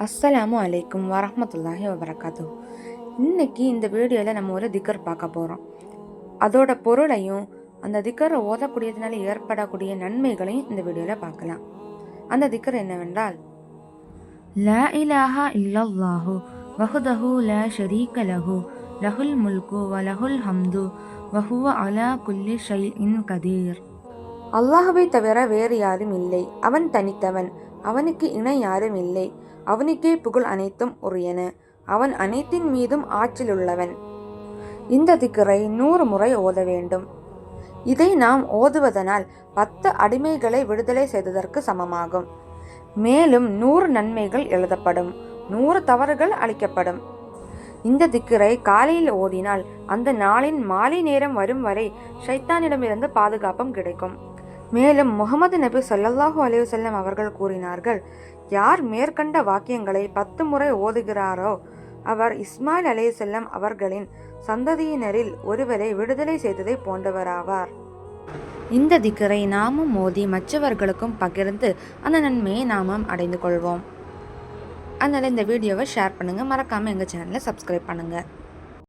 அஸ்ஸலாமு அலைக்கும் வரஹ்மத்துல்லாஹி வபரகாத்துஹு. இன்னைக்கு இந்த வீடியோவில் நம்ம ஒரு திக்கர் பார்க்க போகிறோம். அதோட பொருளையும் அந்த திக்கரை ஓதக்கூடியதுனால ஏற்படக்கூடிய நன்மைகளையும் இந்த வீடியோவில் பார்க்கலாம். அந்த திக்கர் என்னவென்றால், லா இலாஹா இல்லல்லாஹு வஹ்தஹு லா ஷரீக லஹு லஹுல் முல்கு வ லஹுல் ஹம்து வஹுவ அலா குல்லி ஷைஇன் கதீர். அல்லாஹ்வை தவிர வேறு யாரும் இல்லை, அவன் தனித்தவன், அவனுக்கு இணை யாரும் இல்லை, அவனுக்கே புகழ் அனைத்தும் உரியன, அவன் அனைத்தின் மீதும் ஆற்றலுள்ளவன். இந்த திக்கரை 100 முறை ஓத வேண்டும். இதை நாம் ஓதுவதனால் 10 அடிமைகளை விடுதலை செய்ததற்கு சமமாகும். மேலும் 100 நன்மைகள் எழுதப்படும், 100 தவறுகள் அளிக்கப்படும். இந்த திக்கரை காலையில் ஓதினால் அந்த நாளின் மாலை நேரம் வரும் வரை ஷைத்தானிடமிருந்து பாதுகாப்பும் கிடைக்கும். மேலும் முஹம்மது நபி ஸல்லல்லாஹு அலைஹி வஸல்லம் அவர்கள் கூறினார்கள், யார் மேற்கண்ட வாக்கியங்களை 10 முறை ஓதுகிறாரோ அவர் இஸ்மாயில் அலைஹிஸ்ஸலாம் அவர்களின் சந்ததியினரில் ஒருவரை விடுதலை செய்ததை போன்றவராவார். இந்த திக்கரை நாமும் ஓதி மற்றவர்களுக்கும் பகிர்ந்து அந்த நன்மையை நாமும் அடைந்து கொள்வோம். அதனால் இந்த வீடியோவை ஷேர் பண்ணுங்கள், மறக்காமல் எங்கள் சேனலை சப்ஸ்கிரைப் பண்ணுங்கள்.